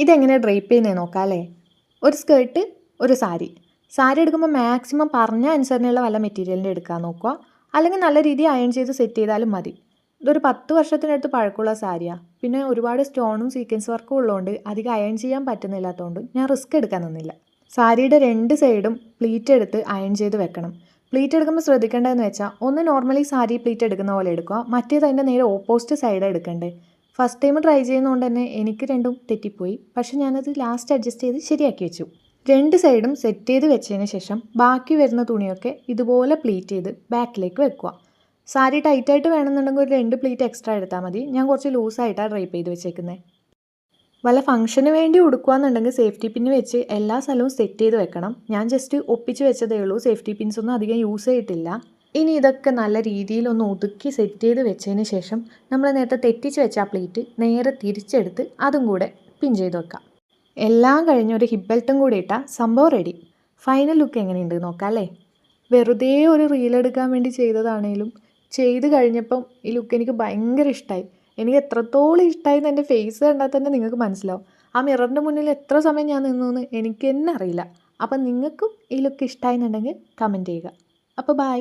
ഇതെങ്ങനെ ഡ്രേപ്പ് ചെയ്യുന്നത് നോക്കാം അല്ലേ. ഒരു സ്കേർട്ട്, ഒരു സാരി. സാരി എടുക്കുമ്പോൾ മാക്സിമം പറഞ്ഞ അനുസരണയുള്ള വല്ല മെറ്റീരിയലിൻ്റെ എടുക്കാൻ നോക്കുക. അല്ലെങ്കിൽ നല്ല രീതിയിൽ അയൺ ചെയ്ത് സെറ്റ് ചെയ്താലും മതി. ഇതൊരു 10 വർഷത്തിനടുത്ത് പഴക്കമുള്ള സാരിയാണ്. പിന്നെ ഒരുപാട് സ്റ്റോണും സീക്വൻസ് വർക്കും ഉള്ളതുകൊണ്ട് അധികം അയൺ ചെയ്യാൻ പറ്റുന്നില്ലാത്തതുകൊണ്ട് ഞാൻ റിസ്ക് എടുക്കാൻ നിന്നില്ല. സാരിയുടെ 2 സൈഡും പ്ലീറ്റ് എടുത്ത് അയൺ ചെയ്ത് വെക്കണം. പ്ലീറ്റ് എടുക്കുമ്പോൾ ശ്രദ്ധിക്കേണ്ടതെന്ന് വെച്ചാൽ ഒന്ന് നോർമലി സാരി പ്ലീറ്റ് എടുക്കുന്ന പോലെ എടുക്കുക, മറ്റേത് അതിൻ്റെ നേരെ ഓപ്പോസിറ്റ് സൈഡ് എടുക്കേണ്ടത്. ഫസ്റ്റ് ടൈം ട്രൈ ചെയ്യുന്നതുകൊണ്ട് തന്നെ എനിക്ക് രണ്ടും തെറ്റിപ്പോയി. പക്ഷെ ഞാനത് ലാസ്റ്റ് അഡ്ജസ്റ്റ് ചെയ്ത് ശരിയാക്കി വെച്ചു. 2 സൈഡും സെറ്റ് ചെയ്ത് വെച്ചതിന് ശേഷം ബാക്കി വരുന്ന തുണിയൊക്കെ ഇതുപോലെ പ്ലീറ്റ് ചെയ്ത് ബാക്കിലേക്ക് വെക്കുക. സാരി ടൈറ്റായിട്ട് വേണമെന്നുണ്ടെങ്കിൽ ഒരു 2 പ്ലീറ്റ് എക്സ്ട്രാ എടുത്താൽ മതി. ഞാൻ കുറച്ച് ലൂസായിട്ടാണ് ഡ്രൈപ്പ് ചെയ്ത് വെച്ചേക്കുന്നത്. വല്ല ഫംഗ്ഷന് വേണ്ടി ഉടുക്കുകയെന്നുണ്ടെങ്കിൽ സേഫ്റ്റി പിന്ന് വെച്ച് എല്ലാ സ്ഥലവും സെറ്റ് ചെയ്ത് വെക്കണം. ഞാൻ ജസ്റ്റ് ഒപ്പിച്ച് വെച്ചതേ ഉള്ളൂ, സേഫ്റ്റി പിൻസ് ഒന്നും അധികം യൂസ് ചെയ്തിട്ടില്ല. ഇനി ഇതൊക്കെ നല്ല രീതിയിലൊന്ന് ഒതുക്കി സെറ്റ് ചെയ്ത് വെച്ചതിന് ശേഷം നമ്മൾ നേരത്തെ തെറ്റിച്ച് വെച്ച ആ പ്ലീറ്റ് നേരെ തിരിച്ചെടുത്ത് അതും കൂടെ പിൻ ചെയ്ത് വെക്കാം. എല്ലാം കഴിഞ്ഞ് ഒരു ഹിപ്പ് ബെൽറ്റും കൂടി ഇട്ടാൽ സംഭവം റെഡി. ഫൈനൽ ലുക്ക് എങ്ങനെയുണ്ട് നോക്കാം അല്ലേ. വെറുതെ ഒരു റീലെടുക്കാൻ വേണ്ടി ചെയ്തതാണേലും ചെയ്ത് കഴിഞ്ഞപ്പം ഈ ലുക്ക് എനിക്ക് ഭയങ്കര ഇഷ്ടമായി. എനിക്ക് എത്രത്തോളം ഇഷ്ടമായി എന്ന് എൻ്റെ ഫേസ് കണ്ടാൽ തന്നെ നിങ്ങൾക്ക് മനസ്സിലാവും. ആ മിററിൻ്റെ മുന്നിൽ എത്ര സമയം ഞാൻ നിന്നു എന്ന് എനിക്ക് തന്നെ അറിയില്ല. അപ്പം നിങ്ങൾക്കും ഈ ലുക്ക് ഇഷ്ടമായി എന്നുണ്ടെങ്കിൽ കമൻറ്റ് ചെയ്യുക. അപ്പോൾ ബൈ.